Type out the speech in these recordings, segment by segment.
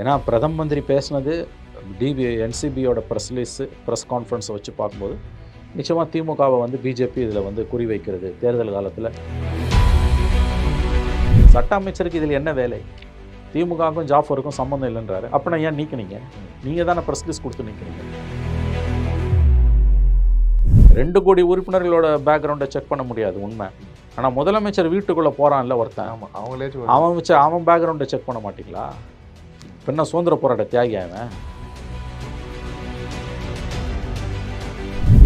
ஏன்னா பிரதம மந்திரி பேசினது என்சிபியோட ப்ரெஸ் கான்ஃபரன்ஸை வச்சு பார்க்கும்போது நிச்சயமாக திமுகவை வந்து பிஜேபி இதில் வந்து குறி வைக்கிறது தேர்தல் காலத்தில். சட்ட அமைச்சருக்கு இதில் என்ன வேலை? திமுகவுக்கும் ஜாஃபருக்கும் சம்மந்தம் இல்லைன்றாரு. அப்படின்னா ஏன் நீக்கினீங்க? நீங்கள் தானே ப்ரெஸ் ரிலீஸ் கொடுத்து நீக்கிறீங்க. 2 கோடி உறுப்பினர்களோட பேக்ரவுண்டை செக் பண்ண முடியாது உண்மை. ஆனால் முதலமைச்சர் வீட்டுக்குள்ளே போகிறான்ல ஒருத்தன், அவன் பேக்ரவுண்டை செக் பண்ண மாட்டீங்களா? பின்ன சுதந்திர போராட்ட தியாகி அவன்.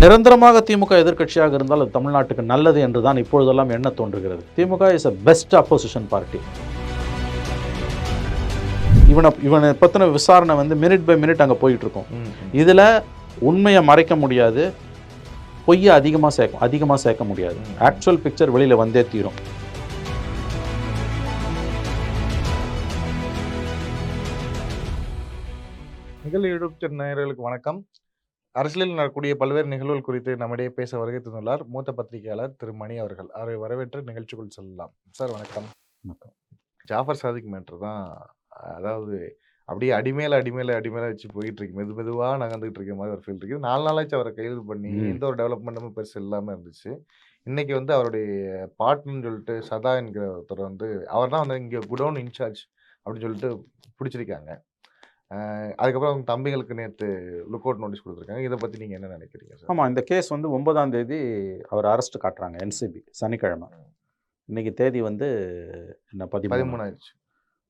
நிரந்தரமாக திமுக எதிர்க்கட்சியாக இருந்தால் அது தமிழ்நாட்டுக்கு நல்லது என்று தான் இப்பொழுதெல்லாம் எண்ண தோன்றுகிறது. DMK is a best opposition party. இவனை பற்றின விசாரணை வந்து மினிட் பை மினிட் அங்கே போயிட்டு இருக்கும். இதில் உண்மையை மறைக்க முடியாது, பொய்யை அதிகமாக சேர்க்க முடியாது. ஆக்சுவல் பிக்சர் வெளியில் வந்தே தீரும். யூடியூப் நேயர்களுக்கு வணக்கம். அரசியலில் நடக்கக்கூடிய பல்வேறு நிகழ்வுகள் குறித்து நம்மிடையே பேச வருகை தந்துள்ளார் மூத்த பத்திரிகையாளர் திரு மணி அவர்கள். அவரை வரவேற்று நிகழ்ச்சிக்குள் செல்லலாம். சார் வணக்கம். ஜாஃபர் சாதிக் மேட்ரு தான், அதாவது அப்படியே அடிமேல வச்சு போயிட்டு இருக்கு, மெதுவாக நகர்ந்துகிட்டு இருக்க மாதிரி ஒரு ஃபீல் இருக்குது. 4 நாளாச்சு அவரை கைது பண்ணி எந்த ஒரு டெவலப்மெண்ட்டுமே பெருசு இல்லாமல் இருந்துச்சு. இன்னைக்கு வந்து அவருடைய பார்ட்னர்னு சொல்லிட்டு சதா என்கிற ஒருத்தர் வந்து, அவர் தான் வந்து இங்கே குடோன் இன்சார்ஜ் அப்படின்னு சொல்லிட்டு பிடிச்சிருக்காங்க. அதுக்கப்புறம் அவங்க தம்பிகளுக்கு நேற்று லுக் அவுட் நோட்டீஸ் கொடுத்துருக்காங்க. இதை பற்றி நீங்கள் என்ன நினைக்கிறீங்க சார்? ஆமாம், இந்த கேஸ் வந்து 9ஆம் தேதி அவர் அரெஸ்ட் காட்டுறாங்க என்சிபி, சனிக்கிழமை. இன்றைக்கி தேதி வந்து என்ன 13 ஆயிடுச்சு.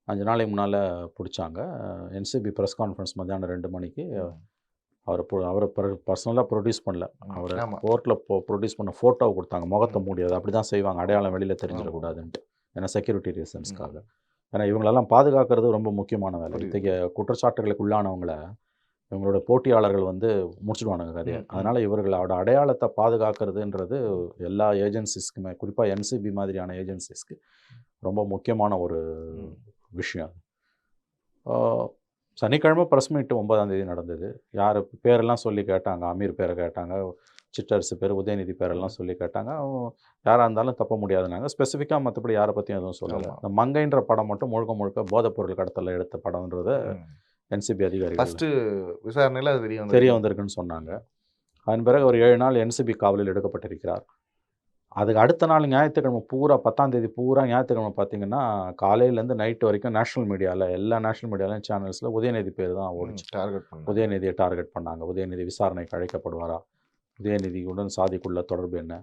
5 நாளைக்கு முன்னால் பிடிச்சாங்க. என்சிபி ப்ரெஸ் கான்ஃபரன்ஸ் மத்தியானம் 2 மணிக்கு அவரை பர்சனலாக ப்ரொடியூஸ் பண்ணல. அவரை கோர்ட்டில் ப்ரொடியூஸ் பண்ண ஃபோட்டோவை கொடுத்தாங்க. முகத்தை மூடியது அப்படி தான் செய்வாங்க, அடையாளம் வெளியில் தெரிஞ்சிடக்கூடாதுன்ட்டு. ஏன்னா செக்யூரிட்டி ரீசன்ஸ்க்காக. ஏன்னா இவங்களெல்லாம் பாதுகாக்கிறது ரொம்ப முக்கியமான வேலை. இத்தகைய குற்றச்சாட்டுகளுக்கு உள்ளானவங்களை இவங்களோட போட்டியாளர்கள் வந்து முடிச்சுடுவானுங்க கதையை. அதனால் இவர்களோட அடையாளத்தை பாதுகாக்கிறதுன்றது எல்லா ஏஜென்சிஸ்க்குமே, குறிப்பாக என்சிபி மாதிரியான ஏஜென்சிஸ்க்கு ரொம்ப முக்கியமான ஒரு விஷயம். சனிக்கிழமை ப்ரெஸ் மீட்டு 9ஆம் தேதி நடந்தது. யார் பேரெல்லாம் சொல்லி கேட்டாங்க, அமீர் பேரை கேட்டாங்க, சிட்டரசு பேர், உதயநிதி பேரெல்லாம் சொல்லி கேட்டாங்க. யாராக இருந்தாலும் தப்ப முடியாதுனாங்க. ஸ்பெசிஃபிக்காக மற்றபடி யாரை பற்றியும் எதுவும் சொல்லலை. இந்த மங்கைன்ற படம் மட்டும் முழுக்க போதைப்பொருள் கடத்தலில் எடுத்த படம்ன்றத என்சிபி அதிகாரிகள் ஃபஸ்ட்டு விசாரணையில் அது தெரிய வந்திருக்குன்னு சொன்னாங்க. அதன் பிறகு ஒரு 7 நாள் என்சிபி காவலில் எடுக்கப்பட்டிருக்கிறார். அதுக்கு அடுத்த நாள் ஞாயிற்றுக்கிழமை பூரா 10ஆம் தேதி பூரா ஞாயிற்றுக்கிழமை பார்த்தீங்கன்னா காலையிலேருந்து நைட்டு வரைக்கும் நேஷனல் மீடியாவில், எல்லா நேஷனல் மீடியாவிலும் சேனல்ஸில் உதயநிதி பேர் தான் ஓடிச்சு. உதயநிதியை டார்கெட் பண்ணாங்க. உதயநிதி விசாரணைக்கு அழைக்கப்படுவாரா, உதயநிதியுடன் சாதிக்குள்ள தொடர்பு என்ன,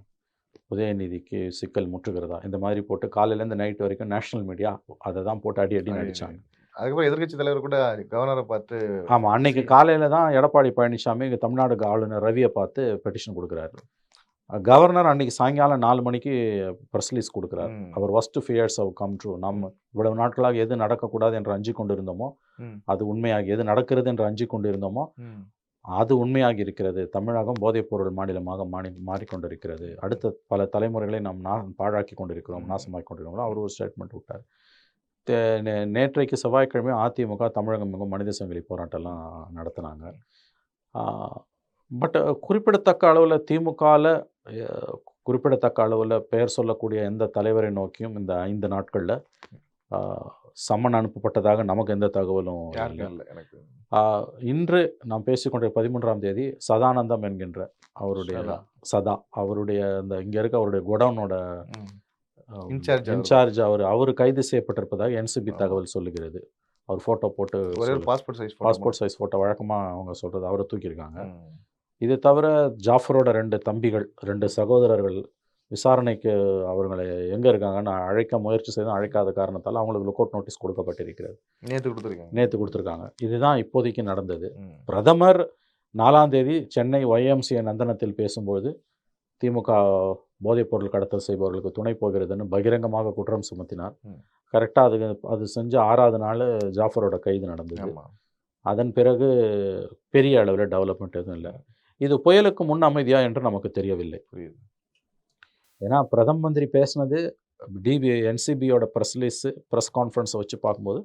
உதயநிதிக்கு சிக்கல் முற்றுகிறதா, இந்த மாதிரி போட்டு காலையிலேருந்து நைட்டு வரைக்கும் நேஷனல் மீடியா அதை தான் போட்டு அடி நடிச்சாங்க. அதுக்கப்புறம் எதிர்கட்சி தலைவர் கூட கவர்னரை பார்த்து, ஆமாம், அன்னைக்கு காலையில் தான் எடப்பாடி பழனிசாமி தமிழ்நாடு ஆளுநர் ரவியை பார்த்து பெட்டிஷன் கொடுக்குறாரு. கவர்னர் அன்றைக்கி சாயங்காலம் 4 மணிக்கு ப்ரெஸ் ரிலீஸ் கொடுக்குறாரு. அவர் first fears have come true. நம்ம இவ்வளவு நாட்களாக எது நடக்கக்கூடாது என்று அஞ்சு கொண்டு இருந்தோமோ அது உண்மையாகி, எது நடக்கிறது என்று அஞ்சு கொண்டு இருந்தோமோ அது உண்மையாகி இருக்கிறது. தமிழகம் போதைப்பொருள் மாநிலமாக மாறிக்கொண்டிருக்கிறது. அடுத்த பல தலைமுறைகளை நாம் பாழாக்கி கொண்டிருக்கிறோம், நாசமாக்கி கொண்டிருக்கிறோம். அவர் ஒரு ஸ்டேட்மெண்ட் விட்டார். நேற்றைக்கு செவ்வாய்க்கிழமை அதிமுக தமிழகம் மிகவும் மனித சங்கிலி போராட்டம்லாம் நடத்தினாங்க. பட் குறிப்பிடத்தக்க அளவில் திமுகவில் குறிப்பிடத்தக்க அளவில் பெயர் சொல்லக்கூடிய எந்த தலைவரை நோக்கியும் இந்த 5 நாட்களில் சம்மன் அனுப்பப்பட்டதாக நமக்கு எந்த தகவலும் இல்லை. இன்று நாம் பேசிக்கொண்ட 13ஆம் தேதி சதானந்தம் என்கின்ற அவருடைய அந்த இங்கே இருக்க அவருடைய குடவுனோட இன்சார்ஜ் அவர் கைது செய்யப்பட்டிருப்பதாக என்சிபி தகவல் சொல்லுகிறது. அவர் ஃபோட்டோ போட்டு பாஸ்போர்ட் சைஸ் ஃபோட்டோ வழக்கமாக அவங்க சொல்கிறது, அவரை தூக்கியிருக்காங்க. இது தவிர ஜாஃபரோட 2 தம்பிகள், 2 சகோதரர்கள் விசாரணைக்கு அவர்களை எங்கே இருக்காங்கன்னு அழைக்க முயற்சி செய்தும் அழைக்காத காரணத்தால் அவங்களுக்கு லுக் அவுட் நோட்டீஸ் கொடுக்கப்பட்டிருக்கிறது. நேற்று கொடுத்துருக்காங்க. இதுதான் இப்போதைக்கு நடந்தது. பிரதமர் 4ஆம் தேதி சென்னை YMCA நந்தனத்தில் பேசும்போது திமுக போதைப்பொருள் கடத்தல் செய்பவர்களுக்கு துணை போகிறதுன்னு பகிரங்கமாக குற்றம் சுமத்தினார். கரெக்டாக அது செஞ்ச 6ஆவது நாள் ஜாஃபரோட கைது நடந்தது. அதன் பிறகு பெரிய அளவில் டெவலப்மெண்ட் எதுவும் இல்லை. இது புயலுக்கு முன் அமைதியா என்று நமக்கு தெரியவில்லை. ஏன்னா பிரதம மந்திரி பேசினது என்சிபியோட ப்ரெஸ் கான்ஃபரன்ஸை வச்சு பார்க்கும்போது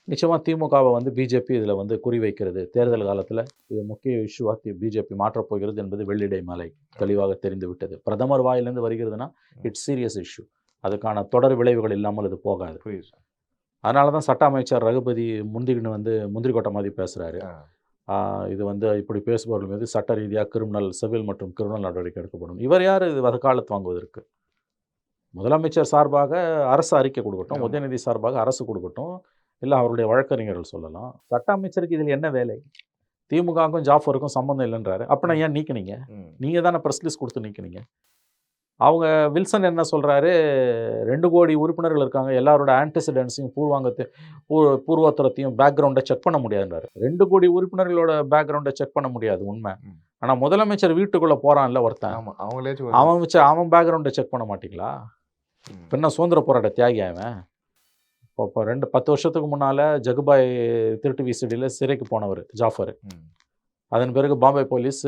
நிச்சயமாக திமுகவை வந்து பிஜேபி இதில் வந்து குறி வைக்கிறது தேர்தல் காலத்தில். இது முக்கிய இஷ்யூவாக பிஜேபி மாற்றப்போகிறது என்பது வெள்ளிடை மலை தெளிவாக தெரிந்து விட்டது. பிரதமர் வாயிலிருந்து வருகிறதுனா இட்ஸ் சீரியஸ் இஷ்யூ. அதுக்கான தொடர் விளைவுகள் இல்லாமல் இது போகாது. அதனால தான் சட்ட அமைச்சர் ரகுபதி முந்திக்கின்னு வந்து முந்திரி கொட்டை மாதிரி பேசுகிறாரு. இது வந்து இப்படி பேசுபவர்கள் மீது சட்ட ரீதியாக கிரிமினல் சிவில் மற்றும் கிரிமினல் நடவடிக்கை எடுக்கப்படும். இவர் யார் இது வதக்காலத்து வாங்குவதற்கு? முதலமைச்சர் சார்பாக அரசு அறிக்கை கொடுக்கட்டும், உதயநிதி சார்பாக அரசு கொடுக்கட்டும், இல்லை அவருடைய வழக்கறிஞர்கள் சொல்லலாம். சட்ட அமைச்சருக்கு இதில் என்ன வேலை? திமுகவுக்கும் ஜாஃபருக்கும் சம்மந்தம் இல்லைன்றாரு. அப்படின்னா ஏன் நீக்கினீங்க? நீங்கள் தானே ப்ரெஸ் ரிலீஸ் கொடுத்து நீக்கினீங்க. அவங்க வில்சன் என்ன சொல்கிறாரு, 2 கோடி உறுப்பினர்கள் இருக்காங்க, எல்லாரோட ஆன்டிசிடென்ட்ஸையும் பூர்வோத்தரத்தையும் பேக்ரவுண்டை செக் பண்ண முடியாதுன்றாரு. 2 கோடி உறுப்பினர்களோட பேக்ரவுண்டை செக் பண்ண முடியாது, உண்மை. ஆனால் முதலமைச்சர் வீட்டுக்குள்ளே போகிறான்ல ஒருத்தன், அவன் பேக்ரவுண்டை செக் பண்ண மாட்டீங்களா? பின்ன சுதந்திர போராட்ட தியாகி அவன். இப்போ 10 வருஷத்துக்கு முன்னால் ஜகுபாய் திருட்டு விசிடியில் சிறைக்கு போனவர் ஜாஃபர். அதன் பிறகு பாம்பே போலீஸ்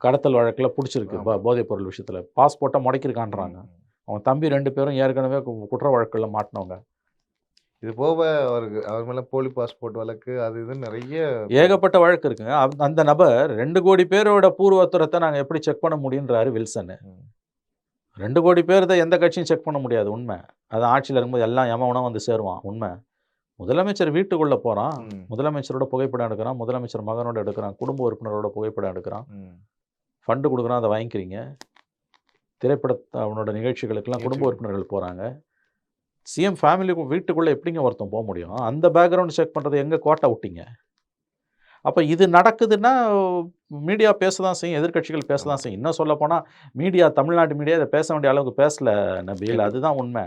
கடத்தல் வழக்கில் பிடிச்சிருக்கு போதைப் பொருள் விஷயத்தில். பாஸ்போர்ட்டை முடக்கிருக்கான்றாங்க. அவன் தம்பி 2 பேரும் ஏற்கனவே குற்ற வழக்கில் மாட்டினவங்க. இது போக அவர் மேலே போலி பாஸ்போர்ட் வழக்கு அது இது நிறைய ஏகப்பட்ட வழக்கு இருக்குங்க. அந்த நபர் 2 கோடி பேரோட பூர்வோத்தரத்தை நாங்கள் எப்படி செக் பண்ண முடியுன்றாரு வில்சன். 2 கோடி பேர் தான் எந்த கட்சியும் செக் பண்ண முடியாது, உண்மை. அது ஆட்சியில் இருக்கும்போது எல்லாம் எவனா வந்து சேருவான், உண்மை. முதலமைச்சர் வீட்டுக்குள்ளே போகிறான், முதலமைச்சரோட புகைப்படம் எடுக்கிறான், முதலமைச்சர் மகனோட எடுக்கிறான், குடும்ப உறுப்பினரோட புகைப்படம் எடுக்கிறான், ஃபண்டு கொடுக்குறான், அதை வாங்கிக்கிறீங்க. திரைப்பட அவனோட நிகழ்ச்சிகளுக்கெல்லாம் குடும்ப உறுப்பினர்கள் போகிறாங்க. சிஎம் ஃபேமிலி வீட்டுக்குள்ளே எப்படிங்க ஒருத்தன் போக முடியும்? அந்த பேக்ரவுண்ட் செக் பண்ணுறது எங்கே கோட்டை விட்டீங்க? அப்போ இது நடக்குதுன்னா மீடியா பேச தான் செய்யும், எதிர்கட்சிகள் பேச தான் செய்யும். இன்னும் சொல்லப்போனால் மீடியா, தமிழ்நாட்டு மீடியா இதை பேச வேண்டிய அளவுக்கு பேசலை நபீல். அதுதான் உண்மை.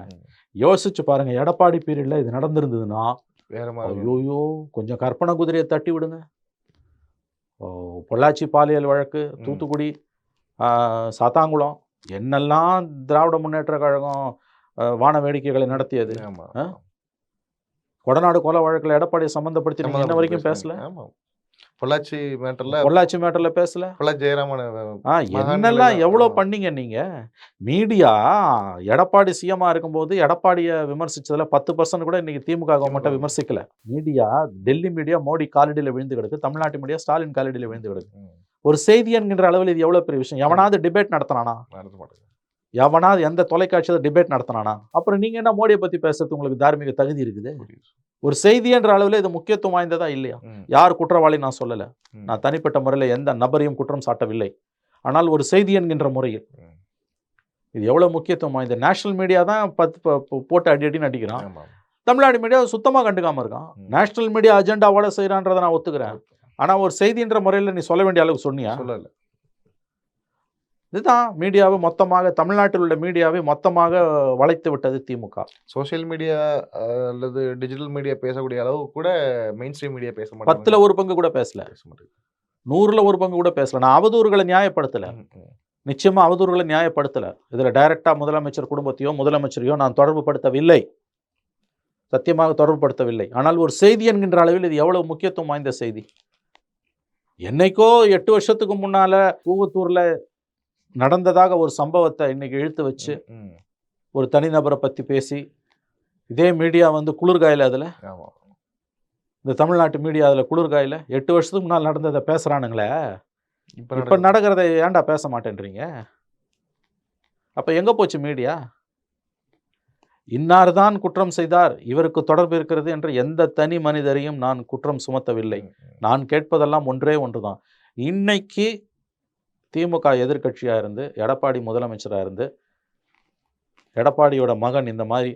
யோசிச்சு பாருங்கள், எடப்பாடி பீரியடில் இது நடந்திருந்ததுன்னா வேற மாதிரி. ஐயோயோ, கொஞ்சம் கற்பனை குதிரையை தட்டி விடுங்க. பொள்ளாச்சி பாலியல் வழக்கு, தூத்துக்குடி, சாத்தாங்குளம், என்னெல்லாம் திராவிட முன்னேற்ற கழகம் வான வேடிக்கைகளை நடத்தியது. கொடநாடு கொலை வழக்கில் எடப்பாடியை சம்மந்தப்படுத்தி நீங்கள் இன்ன வரைக்கும் பேசல. பொள்ளாச்சி மேட்டரில் பேசல. ஜெயராமன் என்னெல்லாம் எவ்வளோ பண்ணீங்க நீங்கள்? மீடியா எடப்பாடி சிஎம்மா இருக்கும்போது எடப்பாடியை விமர்சித்ததில் 10% கூட இன்னைக்கு திமுக கவர்மெண்ட்டை விமர்சிக்கல. மீடியா, டெல்லி மீடியா மோடி காலடியில் விழுந்து கிடக்கு, தமிழ்நாட்டு மீடியா ஸ்டாலின் காலடியில் விழுந்து கிடக்கு. ஒரு செய்தி என்கின்ற அளவில் இது எவ்வளோ பெரிய விஷயம். எவனாவது டிபேட் நடத்தினானா? எவனாவது எந்த தொலைக்காட்சியில் டிபேட் நடத்தினானா? அப்புறம் நீங்கள் என்ன மோடியை பற்றி பேசுறது உங்களுக்கு தார்மீக தகுதி இருக்குது? ஒரு செய்தி என்ற அளவில் இது முக்கியத்துவம் வாய்ந்ததா இல்லையா? யார் குற்றவாளி நான் சொல்லலை, நான் தனிப்பட்ட முறையில் எந்த நபரையும் குற்றம் சாட்டவில்லை. ஆனால் ஒரு செய்தி என்கின்ற முறையில் இது எவ்வளோ முக்கியத்துவம் வாய்ந்த. நேஷனல் மீடியா தான் போட்டு அடின்னு அடிக்கிறான், தமிழ்நாடு மீடியா சுத்தமாக கண்டுக்காமல் இருக்கான். நேஷனல் மீடியா அஜெண்டாவோட செய்கிறான்றதை நான் ஒத்துக்கிறேன். ஆனால் ஒரு செய்தின்ற முறையில் நீ சொல்ல வேண்டிய அளவுக்கு சொன்னியா? சொல்லலை. இதுதான் மீடியாவை மொத்தமாக, தமிழ்நாட்டில் உள்ள மீடியாவை மொத்தமாக வளைத்து விட்டது திமுக. சோசியல் மீடியா அல்லது டிஜிட்டல் மீடியா பேசக்கூடிய அளவு கூட மெயின் ஸ்ட்ரீம் மீடியா பேச மாட்டாங்க. 10ல் 1 பங்கு கூட பேசல, 100ல் 1 பங்கு கூட பேசல. நான் அவதூறுகளை நியாயப்படுத்தலை, நிச்சயமாக அவதூறுகளை நியாயப்படுத்தலை. இதில் டைரெக்டாக முதலமைச்சர் குடும்பத்தையோ முதலமைச்சரையோ நான் தொடர்பு படுத்தவில்லை, சத்தியமாக தொடர்பு படுத்தவில்லை. ஆனால் ஒரு செய்தி என்கின்ற அளவில் இது எவ்வளவு முக்கியத்துவம் வாய்ந்த செய்தி. என்னைக்கோ 8 வருஷத்துக்கு முன்னால் கூவத்தூரில் நடந்ததாக ஒரு சம்பவத்தை இன்னைக்கு இழுத்து வச்சு ஒரு தனிநபரை பற்றி பேசி இதே மீடியா வந்து குளிர்காயில், அதில் இந்த தமிழ்நாட்டு மீடியா அதில் குளிர்காயில் 8 வருஷத்துக்கு முன்னால் நடந்ததை பேசுகிறானுங்களே, இப்போ நடக்கிறத ஏன்டா பேச மாட்டேன்றீங்க? அப்போ எங்கே போச்சு மீடியா? இன்னார் தான் குற்றம் செய்தார், இவருக்கு தொடர்பு இருக்கிறது என்ற எந்த தனி மனிதரையும் நான் குற்றம் சுமத்தவில்லை. நான் கேட்பதெல்லாம் ஒன்றே ஒன்று தான். இன்னைக்கு திமுக எதிர்கட்சியாக இருந்து எடப்பாடி முதலமைச்சராக இருந்து எடப்பாடியோட மகன் இந்த மாதிரி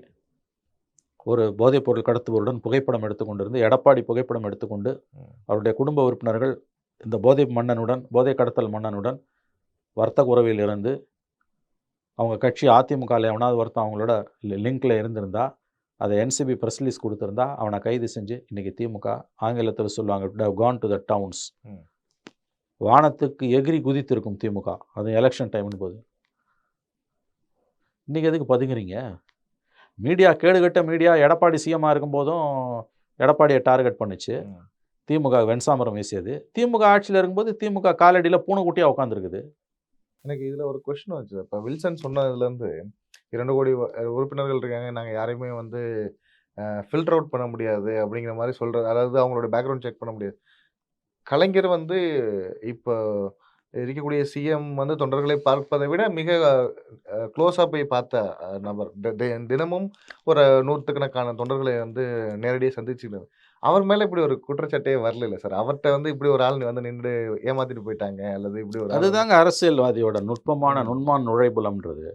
ஒரு போதைப்பொருள் கடத்துபவருடன் புகைப்படம் எடுத்துக்கொண்டிருந்து எடப்பாடி புகைப்படம் எடுத்துக்கொண்டு அவருடைய குடும்ப உறுப்பினர்கள் இந்த போதை கடத்தல் மன்னனுடன் வர்த்தக உறவில் இருந்து அவங்க கட்சி அதிமுகவில் எவனாவது ஒருத்தன் அவங்களோட லிங்கில் இருந்திருந்தா அதை என்சிபி ப்ரெஸ் ரிலீஸ் கொடுத்துருந்தா அவனை கைது செஞ்சு இன்றைக்கி திமுக, ஆங்கிலத்தில் சொல்லுவாங்க கான் டு த டவுன்ஸ், வானத்துக்கு எகிரி குதித்திருக்கும் திமுக. அது எலெக்ஷன் டைம்னு போது. இன்றைக்கி எதுக்கு பதுங்குறீங்க? மீடியா, கேடுகட்ட மீடியா எடப்பாடி சிஎம்மாக இருக்கும்போதும் எடப்பாடியை டார்கெட் பண்ணிச்சு, திமுக வெண்சாமரம் வீசியது. திமுக ஆட்சியில் இருக்கும்போது திமுக காலடியில் பூனைக்குட்டியாக உட்காந்துருக்குது. எனக்கு இதில் ஒரு கொஸ்டின் வச்சு, இப்போ வில்சன் சொன்னதுலேருந்து 2 கோடி உறுப்பினர்கள் இருக்காங்க, நாங்கள் யாரையுமே வந்து ஃபில்டர் அவுட் பண்ண முடியாது அப்படிங்கிற மாதிரி சொல்கிறது, அதாவது அவங்களோட பேக்ரவுண்ட் செக் பண்ண முடியாது. கலைஞர் வந்து இப்போ இருக்கக்கூடிய சிஎம் வந்து தொண்டர்களை பார்ப்பதை விட மிக க்ளோஸாக போய் பார்த்த நபர். தினமும் ஒரு நூற்றுக்கணக்கான தொண்டர்களை வந்து நேரடியாக சந்திச்சுக்கிறது. அவர் மேலே இப்படி ஒரு குற்றச்சாட்டே வரல சார். அவர்கிட்ட வந்து இப்படி ஒரு ஆள் வந்து நின்று ஏமாத்திட்டு போயிட்டாங்க அல்லது இப்படி ஒரு ஆள் அதுதாங்க அரசியல்வாதியோட நுட்பமான நுண்மான் நுழைபுலம்ன்றது.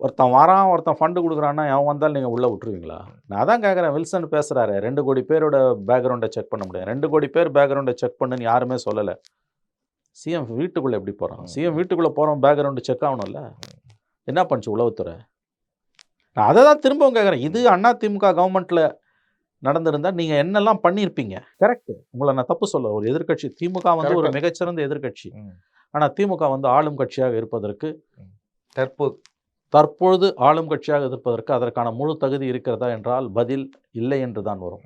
ஒருத்தன் வரான், ஒருத்தன் ஃபண்டு குடுக்குறான்னா, எவன் வந்தாலும் நீங்க உள்ள விட்டுருவீங்களா? நான் அதான் கேட்குறேன். வில்சன் பேசுறாரு. 2 கோடி பேரோட பேக்ரவுண்ட செக் பண்ண முடியாது. 2 கோடி பேர் பேக்ரவுண்ட செக் பண்ணுன்னு யாருமே சொல்லல. சிஎம் வீட்டுக்குள்ள எப்படி போறான்? சிஎம் வீட்டுக்குள்ள போறவன் பேக்ரவுண்ட் செக் ஆகணும்ல. என்ன பண்ணுச்சு உளவுத்துறை? நான் அதை தான் திரும்பவும் கேட்குறேன். இது அதிமுக கவர்மெண்ட்ல நடந்திருந்தா நீங்க என்னெல்லாம் பண்ணியிருப்பீங்க? கரெக்ட். உங்களை நான் தப்பு சொல்ல. ஒரு எதிர்க்கட்சி திமுக வந்து ஒரு மிகச்சிறந்த எதிர்க்கட்சி. ஆனா திமுக வந்து ஆளும் கட்சியாக இருப்பதற்கு தற்பொழுது ஆளும் கட்சியாக இருப்பதற்கு அதற்கான முழு தகுதி இருக்கிறதா என்றால் பதில் இல்லை என்று தான் வரும்.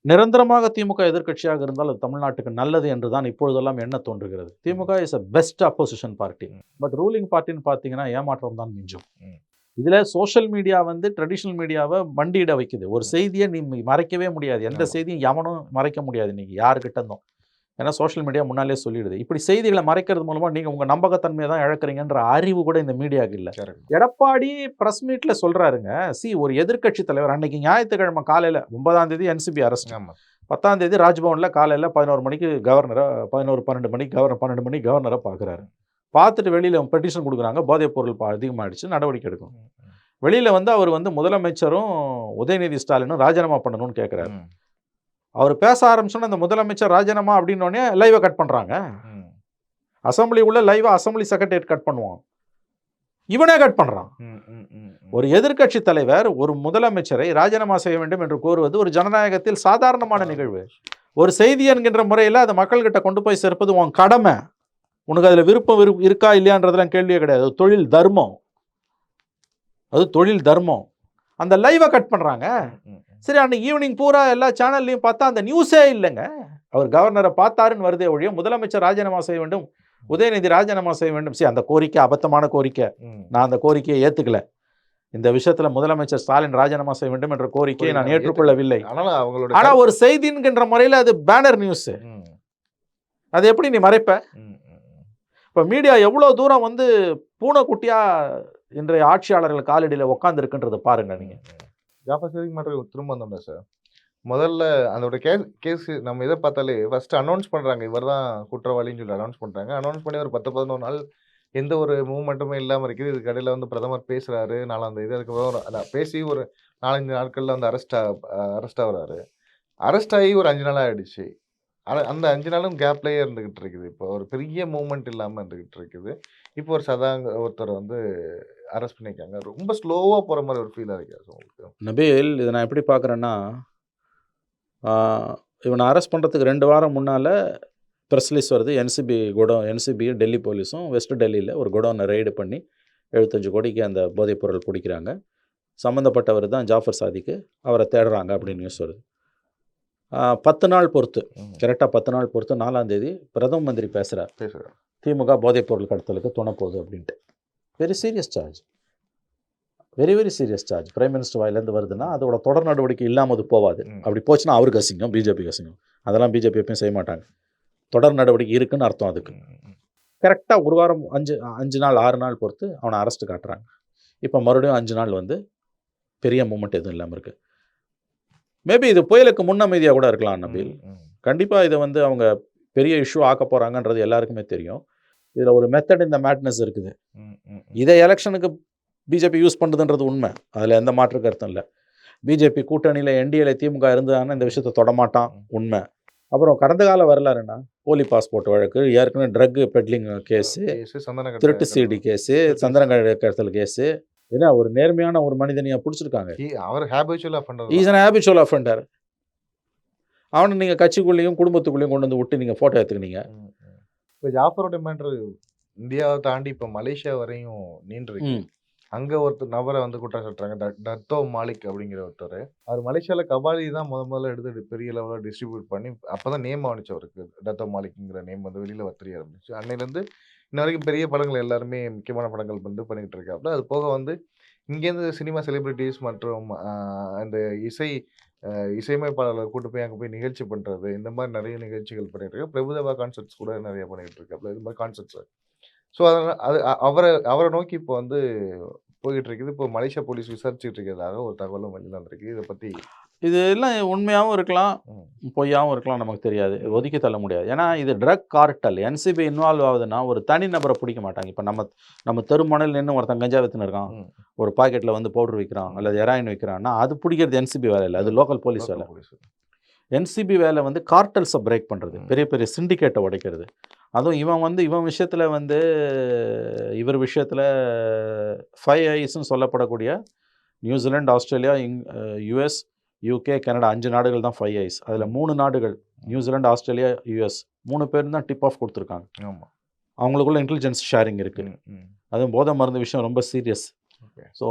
நிரந்தரமாக திமுக எதிர்க்கட்சியாக இருந்தால் அது தமிழ்நாட்டுக்கு நல்லது என்று தான் இப்பொழுதெல்லாம் எண்ண தோன்றுகிறது. DMK is a best opposition party. But ruling பார்ட்டின்னு பார்த்தீங்கன்னா ஏமாற்றம் தான் மிஞ்சும். இதில் சோஷியல் மீடியா வந்து ட்ரெடிஷ்னல் மீடியாவை மண்டியிட வைக்குது. ஒரு செய்தியை நீ மறைக்கவே முடியாது. எந்த செய்தியும் எவனும் மறைக்க முடியாது இன்னைக்கு யாருக்கிட்ட இருந்தோம். ஏன்னா சோஷியல் மீடியா முன்னாலே சொல்லிடுது. இப்படி செய்திகளை மறைக்கிறது மூலமாக நீங்கள் உங்கள் நம்பகத்தன்மையை தான் இழக்கிறீங்கன்ற அறிவு கூட இந்த மீடியாவுக்கு இல்லை. எடப்பாடி ப்ரெஸ் மீட்டில் சொல்கிறாருங்க, ஒரு எதிர்க்கட்சி தலைவர் அன்னைக்கு ஞாயிற்றுக்கிழமை காலையில் 9ஆம் தேதி என்சிபி அரெஸ்ட், 10ஆம் தேதி ராஜ்பவனில் காலையில் 11 மணிக்கு கவர்னரை 12 மணிக்கு கவர்னரை பார்க்குறாரு. பார்த்துட்டு வெளியில் பெட்டிஷன் கொடுக்குறாங்க, போதைப் பொருள் அதிகமாகிடுச்சு, நடவடிக்கை எடுக்கும். வெளியில் வந்து அவர் வந்து முதலமைச்சரும் உதயநிதி ஸ்டாலினும் ராஜினாமா பண்ணணும்னு கேட்குறாரு. அவர் பேச ஆரம்பிச்சோன்னா அந்த முதலமைச்சர் ராஜினாமா அப்படின்னோடனே லைவை கட் பண்ணுறாங்க. அசம்பிளி உள்ள லைவை அசம்பிளி செக்ரட்டரியேட் கட் பண்ணுவான், இவனே கட் பண்ணுறான். ஒரு எதிர்க்கட்சி தலைவர் ஒரு முதலமைச்சரை ராஜினாமா செய்ய வேண்டும் என்று கோருவது ஒரு ஜனநாயகத்தில் சாதாரணமான நிகழ்வு. ஒரு செய்தி என்கின்ற முறையில் அதை மக்கள்கிட்ட கொண்டு போய் சேர்ப்பது உன் கடமை. உனக்கு அதில் விருப்பம் இருக்கா இல்லையான்றதுலாம் கேள்வியே கிடையாது. அது தொழில் தர்மம், அது தொழில் தர்மம். அந்த லைவை கட் பண்ணுறாங்க. சரி, அன்னைக்கு ஈவினிங் பூரா எல்லா சேனல்லையும் பார்த்தா அந்த நியூஸே இல்லைங்க. அவர் கவர்னரை பார்த்தாருன்னு வருதே ஒழிய முதலமைச்சர் ராஜினாமா செய்ய வேண்டும், உதயநிதி ராஜினாமா செய்ய வேண்டும். சரி, அந்த கோரிக்கை அபத்தமான கோரிக்கை, நான் அந்த கோரிக்கையை ஏற்றுக்கல. இந்த விஷயத்தில் முதலமைச்சர் ஸ்டாலின் ராஜினாமா செய்ய வேண்டும் என்ற கோரிக்கையை நான் ஏற்றுக்கொள்ளவில்லை. ஆனால் ஒரு செய்தின்கின்ற முறையில் அது பேனர் நியூஸ், அது எப்படி நீ மறைப்ப? இப்போ மீடியா எவ்வளோ தூரம் வந்து பூனைக்குட்டியாக இன்றைய ஆட்சியாளர்கள் காலடியில் உட்காந்துருக்குன்றதை பாருங்க. நீங்கள் ஜாஃபர் சாதிக் மேட்டர் திரும்ப வந்தோம்ல சார், முதல்ல அதோட கேஸ் நம்ம இதை பார்த்தாலே ஃபர்ஸ்ட் அனௌன்ஸ் பண்ணுறாங்க, இவர் தான் குற்றவாளின்னு சொல்லி அனௌன்ஸ் பண்ணுறாங்க. அனௌன்ஸ் பண்ணி ஒரு 10-11 நாள் எந்த ஒரு மூவ்மெண்ட்டுமே இல்லாமல் இருக்குது. இதுக்கு இடையில வந்து பிரதமர் பேசுகிறாரு, 4ஆம் தேதி. அதுக்கப்புறம் பேசி ஒரு 4-5 நாட்களில் வந்து அரெஸ்ட் ஆகுறாரு. அரெஸ்ட் ஆகி ஒரு 5 நாள் ஆகிடுச்சு. அந்த 5 நாளும் கேப்லேயே இருந்துகிட்டு இருக்குது. இப்போ ஒரு பெரிய மூவ்மெண்ட் இல்லாமல் இருந்துகிட்டு இருக்குது. இப்போ ஒரு ஒருத்தர் வந்து அரெஸ்ட் பண்ணியிருக்காங்க. ரொம்ப ஸ்லோவாக போகிற மாதிரி ஒரு ஃபீலாக இருக்காது உங்களுக்கு? நபீல், இதை நான் எப்படி பார்க்குறேன்னா, இவனை அரெஸ்ட் பண்ணுறதுக்கு 2 வாரம் முன்னால் ப்ரெஸ் ரிலீஸ் வருது. என்சிபி டெல்லி போலீஸும் வெஸ்ட் டெல்லியில் ஒரு குடோனை ரெய்டு பண்ணி 75 கோடிக்கு அந்த போதைப்பொருள் பிடிக்கிறாங்க. சம்மந்தப்பட்டவர் தான் ஜாஃபர் சாதிக்கு, அவரை தேடுறாங்க அப்படின்னு நியூஸ் வருது. 10 நாள் பொறுத்து, கரெக்டாக 10 நாள் பொறுத்து 4ஆம் தேதி பிரதம மந்திரி பேசுகிறார், திமுக போதைப்பொருள் கடத்தலுக்கு துணை போகுது அப்படின்ட்டு. Very serious charge, very serious charge. Prime minister வாயிலேருந்து வருதுன்னா அதோட தொடர் நடவடிக்கை இல்லாமல் அது போகாது. அப்படி போச்சுன்னா அவருக்கு அசிங்கம், பிஜேபிக்கு அசிங்கம். அதெல்லாம் பிஜேபி எப்பயும் செய்ய மாட்டாங்க. தொடர் நடவடிக்கை இருக்குன்னு அர்த்தம் அதுக்கு. கரெக்டாக ஒரு வாரம் 5 நாள் 6 நாள் பொறுத்து அவனை அரெஸ்ட் காட்டுறாங்க. இப்போ மறுபடியும் 5 நாள் வந்து பெரிய மூமெண்ட் எதுவும் இல்லாமல் இருக்குது. மேபி இது புயலுக்கு முன்னமைதியாக கூட இருக்கலாம் நபீல். கண்டிப்பாக இதை வந்து அவங்க பெரிய இஷ்யூ ஆக்க போகிறாங்கன்றது எல்லாருக்குமே தெரியும். இதில் ஒரு மெத்தட் இந்த மேட்னஸ் இருக்குது. இதை எலெக்ஷனுக்கு பிஜேபி யூஸ் பண்ணுறதுன்றது உண்மை, அதில் எந்த மாற்று கருத்தும் இல்லை. பிஜேபி கூட்டணியில் என்டிஏல திமுக இருந்ததுன்னா இந்த விஷயத்தை தொடமாட்டான், உண்மை. அப்புறம் கடந்த கால வரலாறுன்னா போலி பாஸ்போர்ட் வழக்கு, ஏற்கனவே ட்ரக் பெட்லிங் கேஸு, திருட்டு சிடி கேஸு, சந்திரன் கடத்தல் கேஸு. ஏன்னா ஒரு நேர்மையான ஒரு மனிதனையா பிடிச்சிருக்காங்க. Is an habitual offender. அவனை நீங்கள் கட்சிக்குள்ளேயும் குடும்பத்துக்குள்ளேயும் கொண்டு வந்து விட்டு நீங்கள் ஃபோட்டோ எடுத்துக்கினீங்க. இப்போ ஜாஃபரோட மேட்ரு இந்தியாவை தாண்டி இப்போ மலேசியா வரையும் நீண்டிருக்கு. அங்கே ஒருத்தர் நபரை வந்து குற்றம் சாட்டுறாங்க, டத்தோ மாலிக் அப்படிங்கிற ஒருத்தர். அவர் மலேசியாவில் கபாலி தான் முதல்ல எடுத்து பெரிய லெவலில் டிஸ்ட்ரிபியூட் பண்ணி அப்போ தான் நேம் ஆனிச்சு அவருக்கு. டத்தோ மாலிக்ங்கிற நேம் வந்து வெளியில் வத்திரிய ஆரம்பிச்சு. அன்னையிலேருந்து இன்ன வரைக்கும் பெரிய படங்கள் எல்லாருமே முக்கியமான படங்கள் வந்து பண்ணிக்கிட்டு இருக்காப்புல. அது போக வந்து இங்கேருந்து சினிமா செலிபிரிட்டிஸ் மற்றும் இந்த இசையமைப்பாளர்களை கூட்டு போய் அங்கே போய் நிகழ்ச்சி பண்ணுறது, இந்த மாதிரி நிறைய நிகழ்ச்சிகள் பண்ணிட்டு இருக்கு. பிரபுதேவா கான்சர்ட்ஸ் கூட நிறைய பண்ணிட்டு இருக்காப்புல, இது மாதிரி கான்சர்ட்ஸ். ஸோ அதனால் அவரை நோக்கி இப்போ வந்து போய்கிட்டு இருக்குது. இப்போ மலேசியா போலீஸ் விசாரிச்சுட்டு இருக்கிறதாக ஒரு தகவலும் வெளியில் வந்திருக்கு. இதை பற்றி இது எல்லாம் உண்மையாகவும் இருக்கலாம், பொய்யாகவும் இருக்கலாம், நமக்கு தெரியாது, ஒதுக்கி தள்ள முடியாது. ஏன்னா இது ட்ரக் கார்ட்டல். என்சிபி இன்வால்வ் ஆகுதுன்னா ஒரு தனி நபரை பிடிக்க மாட்டாங்க. இப்போ நம்ம தெருமணல் நின்று ஒருத்தன் கஞ்சா வித்துன்னு இருக்கான், ஒரு பாக்கெட்டில் வந்து பவுடர் விற்கிறான் அல்லது ஹெராயின் விற்கிறான்னா அது பிடிக்கிறது என்சிபி வேலை இல்லை, அது லோக்கல் போலீஸ் வேலை. என்சிபி வேலை வந்து கார்ட்டல்ஸை பிரேக் பண்ணுறது, பெரிய பெரிய சிண்டிகேட்டை உடைக்கிறது. அதுவும் இவன் விஷயத்தில் வந்து இவர் விஷயத்தில் 5 ஐஸ்ன்னு சொல்லப்படக்கூடிய New Zealand, Australia, US, UK, Canada 5 நாடுகள் தான் 5 ஐஸ். அதில் 3 நாடுகள் நியூசிலாந்து, ஆஸ்திரேலியா, யுஎஸ் 3 பேர் தான் டிப் ஆஃப் கொடுத்துருக்காங்க. அவங்களுக்குள்ள இன்டெலிஜென்ஸ் ஷேரிங் இருக்குது. அதுவும் போதை மருந்து விஷயம் ரொம்ப சீரியஸ். ஸோ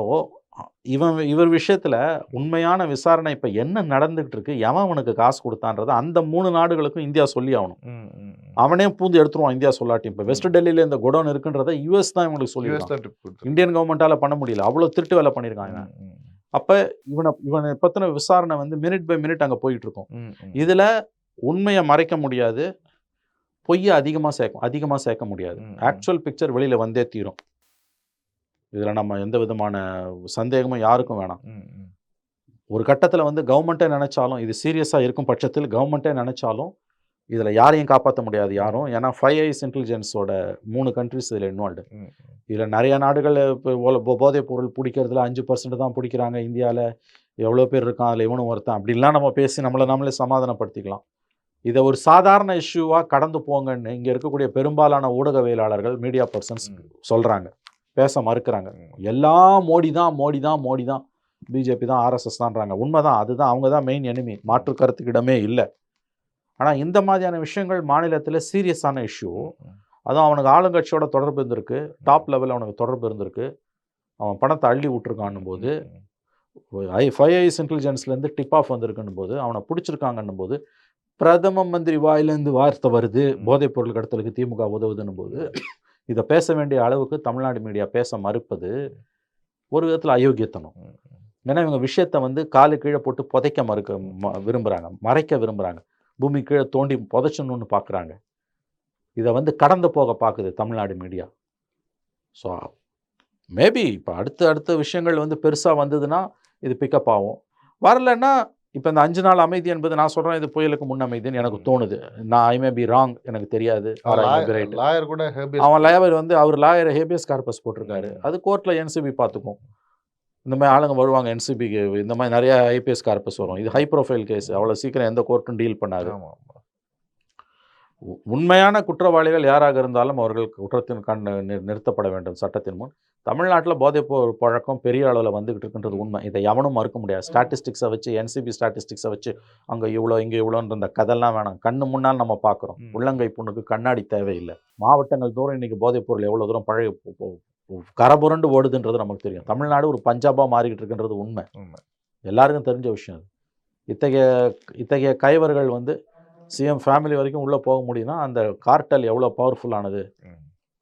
இவர் விஷயத்தில் உண்மையான விசாரணை இப்போ என்ன நடந்துகிட்டு இருக்கு, எவன் அவனுக்கு காசு கொடுத்தான்றது அந்த 3 நாடுகளுக்கும் இந்தியா சொல்லி ஆகணும். அவனே பூந்து எடுத்துருவான் இந்தியா சொல்லாட்டி. இப்போ வெஸ்ட் டெல்லியில் இந்த குடோன் இருக்குன்றதை யூஎஸ் தான் இவங்களுக்கு சொல்லி, இந்தியன் கவர்மெண்ட்டால் பண்ண முடியல, அவ்வளோ திருட்டு வேலை பண்ணியிருக்காங்க. அப்போ இவனை பற்றின விசாரணை வந்து மினிட் பை மினிட் அங்கே போயிட்டு இருக்கும். இதில் உண்மையை மறைக்க முடியாது, பொய்யை அதிகமாக சேர்க்க முடியாது. ஆக்சுவல் பிக்சர் வெளியில் வந்தே தீரும். இதில் நம்ம எந்த விதமான சந்தேகமும் யாருக்கும் வேணாம். ஒரு கட்டத்தில் வந்து கவர்மெண்ட்டே நினச்சாலும், இது சீரியஸாக இருக்கும் பட்சத்தில் கவர்மெண்ட்டே நினச்சாலும் இதில் யாரையும் காப்பாற்ற முடியாது யாரும். ஏன்னா 5 ஐஸ் இன்டெலிஜென்ஸோட 3 கண்ட்ரிஸ் இதில் இன்வால்வ்டு. இதில் நிறைய நாடுகள் இப்போ போதைப் பொருள் பிடிக்கிறதுல 5% தான் பிடிக்கிறாங்க. இந்தியாவில் எவ்வளோ பேர் இருக்கான், அதில் இவனும் ஒருத்தன், அப்படின்லாம் நம்ம பேசி நம்மளே சமாதானப்படுத்திக்கலாம். இதை ஒரு சாதாரண இஷ்யூவாக கடந்து போங்கன்னு இங்கே இருக்கக்கூடிய பெரும்பாலான ஊடகவியலாளர்கள், மீடியா பர்சன்ஸ் சொல்கிறாங்க, பேச மறுக்கிறாங்க. எல்லாம் மோடி தான், பிஜேபி தான், ஆர்எஸ்எஸ் தான்றாங்க. உண்மைதான், அதுதான், அவங்க தான் மெயின் எனிமி, மாற்று கருத்துக்கு இடமே இல்லை. ஆனால் இந்த மாதிரியான விஷயங்கள் மாநிலத்தில் சீரியஸான இஷ்யூ. அதுவும் அவனுக்கு ஆளுங்கட்சியோட தொடர்பு இருந்திருக்கு, டாப் லெவலில் அவனுக்கு தொடர்பு இருந்திருக்கு, அவன் பணத்தை அள்ளி விட்டுருக்கான்னும் போது, 5 ஐஸ் இன்டெலிஜென்ஸ்லேருந்து டிப் ஆஃப் வந்திருக்குன்னும் போது, அவனை பிடிச்சிருக்காங்கன்னும் போது, பிரதம மந்திரி வாயிலேருந்து வார்த்தை வருது போதைப் பொருள் கடத்தலுக்கு திமுக உதவுதுன்னும் போது, இதை பேச வேண்டிய அளவுக்கு தமிழ்நாடு மீடியா பேச மறுப்பது ஒரு விதத்தில் அயோக்கியத்தனம். ஏன்னா இவங்க விஷயத்தை வந்து காலு கீழே போட்டு புதைக்க மறைக்க விரும்புகிறாங்க, பூமி கீழே தோண்டி புதைச்சணுன்னு பார்க்குறாங்க. இதை வந்து கடந்து போக பார்க்குது தமிழ்நாடு மீடியா. ஸோ மேபி இப்போ அடுத்த விஷயங்கள் வந்து பெருசாக வந்ததுன்னா இது பிக்கப் ஆகும். வரலைன்னா இப்போ இந்த 5 நாள் அமைதி என்பது, நான் சொல்கிறேன் இது புயலுக்கு முன் அமைதின்னு எனக்கு தோணுது. நான் ஐ மே பி ராங், எனக்கு தெரியாது. லாயர் கூட அவன் லாயர் வந்து அவர் லாயர் ஹேபியஸ் கார்பஸ் போட்டிருக்காரு, அது கோர்ட்டில் என்சிபி பார்த்துக்கும். இந்த மாதிரி ஆளுங்க வருவாங்க என்சிபிக்கு, இந்த மாதிரி நிறைய ஐபிஎஸ் கார்பஸ் வரும். இது ஹை ப்ரொஃபைல் கேஸ், அவ்வளோ சீக்கிரம் எந்த கோர்ட்டும் டீல் பண்ணாது. உண்மையான குற்றவாளிகள் யாராக இருந்தாலும் அவர்கள் குற்றத்தின் நிறுத்தப்பட வேண்டும் சட்டத்தின் முன். தமிழ்நாட்டில் போதைப் பழக்கம் பெரிய அளவில் வந்துக்கிட்டு இருக்குன்றது உண்மை, இதை எவனும் மறுக்க முடியாது. ஸ்டாட்டிஸ்டிக்ஸை வச்சு, என்சிபி ஸ்டாட்டிஸ்டிக்ஸை வச்சு அங்கே இவ்வளோ இங்கே இவ்வளோன்ற அந்த கதெல்லாம் வேணாம். கண்ணு முன்னால் நம்ம பார்க்குறோம். உள்ளங்கை புண்ணுக்கு கண்ணாடி தேவையில்லை. மாவட்டங்கள் தூரம் இன்றைக்கி போதைப் பொருள் எவ்வளோ தூரம் பழைய கரபுரண்டு ஓடுதுன்றது நமக்கு தெரியும். தமிழ்நாடு ஒரு பஞ்சாபாக மாறிக்கிட்டு இருக்குன்றது உண்மை, எல்லாருக்கும் தெரிஞ்ச விஷயம். இத்தகைய கைவர்கள் வந்து சிஎம் ஃபேமிலி வரைக்கும் உள்ளே போக முடியும்னா அந்த கார்ட்டல் எவ்வளோ பவர்ஃபுல்லானது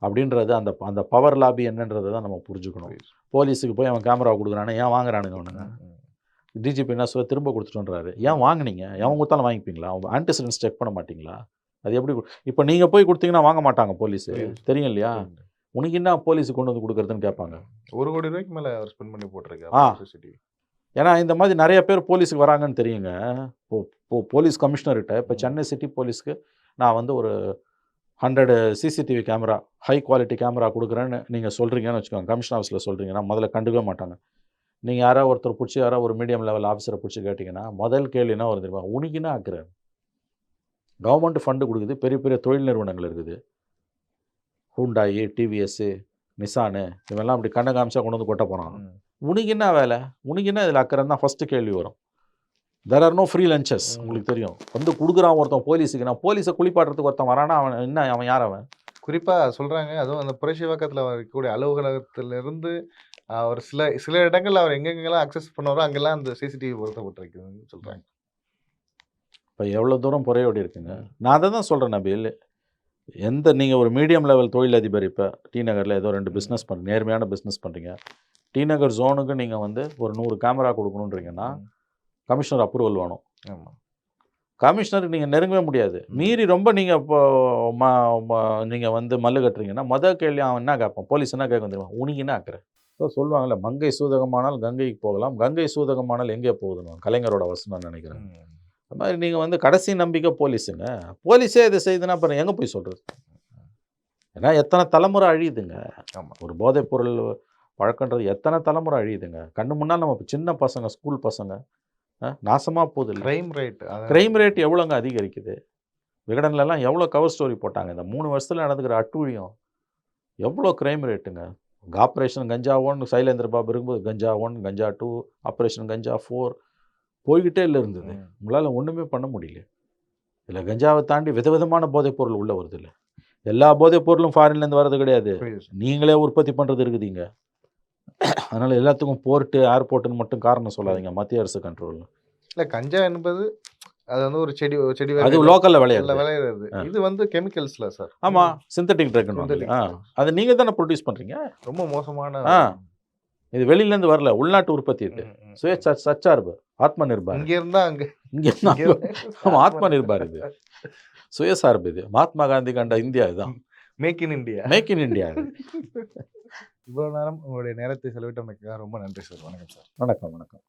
அப்படின்றது, அந்த பவர் லாபி என்னன்றதை தான் நம்ம புரிஞ்சுக்கணும். போலீஸுக்கு போய் அவன் கேமரா கொடுக்குறானே, ஏன் வாங்குறானுங்க அவனுங்க? டிஜிபி என்ன சொல்ல திரும்ப கொடுத்துட்டுன்றாரு. ஏன் வாங்கினீங்க? எவன் கொடுத்தாலும் வாங்கிப்பீங்களா? அவங்க ஆன்டிசிடென்ட்ஸ் செக் பண்ண மாட்டிங்களா? அது எப்படி? இப்போ நீங்கள் போய் கொடுத்தீங்கன்னா வாங்க மாட்டாங்க போலீஸு, தெரியும் இல்லையா? உனக்கு என்ன போலீஸுக்கு கொண்டு வந்து கொடுக்குறதுன்னு கேட்பாங்க. 1 கோடி ரூபாய்க்கு மேலே அவர் ஸ்பெண்ட் பண்ணி போட்டிருக்காரு. ஏன்னா இந்த மாதிரி நிறைய பேர் போலீஸுக்கு வராங்கன்னு தெரியுங்க. போலீஸ் கமிஷனர்கிட்ட இப்போ சென்னை சிட்டி போலீஸ்க்கு நான் வந்து ஒரு 100 CCTV camera, high quality camera கொடுக்குறேன்னு நீங்கள் சொல்கிறீங்கன்னு வச்சுக்கோங்க, கமிஷன் ஆஃபீஸில் சொல்கிறீங்கன்னா முதல்ல கண்டுக்கவே மாட்டாங்க. நீங்கள் யாராவது ஒருத்தர் பிடிச்சி யாராவது ஒரு மீடியம் லெவல் ஆஃபீஸரை பிடிச்சி கேட்டிங்கன்னா முதல் கேள்வி என்ன வருது தெரியுமா? உனக்குன்னா ஆக்குறேன். கவர்மெண்ட் ஃபண்டு கொடுக்குது, பெரிய பெரிய தொழில் நிறுவனங்கள் இருக்குது, ஹூண்டாயி, டிவிஎஸ்ஸு, நிசானு, இவெல்லாம் அப்படி கண்ணை காமிச்சா கொண்டு வந்து கொட்ட போகிறான். உனக்கு என்ன வேலை? உனக்கு என்ன இதில் அக்கறை தான் ஃபஸ்ட்டு கேள்வி வரும். There are no free lunches. உங்களுக்கு தெரியும், வந்து கொடுக்குறான் ஒருத்தன் போலீஸுக்கு. நான் போலீஸை குளிப்பாட்டுறதுக்கு ஒருத்தன் வரானா அவன் யார்? அவன் குறிப்பாக சொல்கிறாங்க. அதுவும் அந்த புரட்சிவாக்கத்தில் இருக்கக்கூடிய அலுவலகத்திலிருந்து அவர் சில இடங்கள் அவர் எங்கெங்கெல்லாம் அக்சஸ் பண்ணுவாரோ அங்கெல்லாம் அந்த சிசிடிவி பொருத்தப்பட்டிருக்குதுன்னு சொல்கிறாங்க. இப்போ எவ்வளோ தூரம் புறையோடி இருக்குங்க. நான் அதை தான் சொல்கிறேன் நபில். நீங்கள் ஒரு மீடியம் லெவல் தொழிலதிபர், இப்போ டி நகரில் ஏதோ 2 பிஸ்னஸ் நேர்மையான பிஸ்னஸ் பண்ணுறீங்க, டி நகர் ஜோனுக்கு நீங்கள் வந்து ஒரு 100 கேமரா கொடுக்கணுன்றீங்கன்னா கமிஷனர் அப்ரூவல் வேணும். ஆமாம். கமிஷனருக்கு நீங்கள் நெருங்கவே முடியாது. மீறி ரொம்ப நீங்கள் இப்போ நீங்கள் வந்து மல்லு கட்டுறீங்கன்னா கேள்வி அவன் என்ன கேட்பான், போலீஸ் என்ன கேட்க தெரியுமா, உனக்கு என்ன ஆக்குற? ஸோ சொல்லுவாங்கல்ல, மங்கை சூதகமானால் கங்கைக்கு போகலாம், கங்கை சூதகமானால் எங்கே போகுதுன்னு கலைஞரோட வசனம் நினைக்கிறேன். அது மாதிரி நீங்கள் வந்து கடைசி நம்பிக்கை போலீஸுங்க. போலீஸே இதை செய்யுதுன்னா அப்புறம் எங்கே போய் சொல்கிறது? ஏன்னா எத்தனை தலைமுறை அழியுதுங்க. ஆமாம். ஒரு போதைப் பொருள் பழக்கன்றது எத்தனை தலைமுறை அழியுதுங்க. கண்ணு முன்னால் நம்ம சின்ன பசங்க, ஸ்கூல் பசங்க நாசமாக போகுது. க்ரைம் ரேட் எவ்வளோங்க அதிகரிக்குது. விகடன்லலாம் எவ்வளோ கவர் ஸ்டோரி போட்டாங்க. இந்த 3 வருஷத்தில் நடந்துக்கிற அட்டூழியம் எவ்வளோ க்ரைம் ரேட்டுங்க. ஆப்ரேஷன் கஞ்சா 1 சைலேந்திர பாபு இருக்கும்போது கஞ்சா 1, கஞ்சா 2, ஆப்ரேஷன் கஞ்சா 4 போய்கிட்டே இல்லை இருந்தது. உங்களால் ஒன்றுமே பண்ண முடியல. இதில் கஞ்சாவை தாண்டி விதவிதமான போதைப் பொருள் உள்ளே வருது. இல்லை, எல்லா போதைப் பொருளும் ஃபாரின்லேருந்து வர்றது கிடையாது, நீங்களே உற்பத்தி பண்ணுறது இருக்குதுங்க. அதனால் எல்லாத்துக்கும் போர்ட்டு ஏர்போர்ட்டுன்னு மட்டும் காரணம் சொல்லாதீங்க. மத்திய அரசு கண்ட்ரோல் இல்லை. கஞ்சா என்பது அது வந்து ஒரு செடி அது லோக்கலில் விளையாடுறது. இது வந்து கெமிக்கல்ஸ்ல சார். ஆமாம், சிந்தட்டிக் ட்ரக். அது நீங்கள் தானே ப்ரொடியூஸ் பண்ணுறீங்க. ரொம்ப மோசமான. இது வெளியிலேருந்து வரல, உள்நாட்டு உற்பத்தி. இது சுய சச்சார்பு, ஆத்ம நிர்பார். இங்கே இருந்தால் அங்கே ஆத்ம நிர்பார். இது சுயசார்பு. இது மகாத்மா காந்தி கண்ட இந்தியா. இதுதான் make in India. Make in India. இவ்வளோ நேரம் உங்களுடைய நேரத்தை செலவிட்டமைக்காக ரொம்ப நன்றி சார். வணக்கம் சார். வணக்கம்.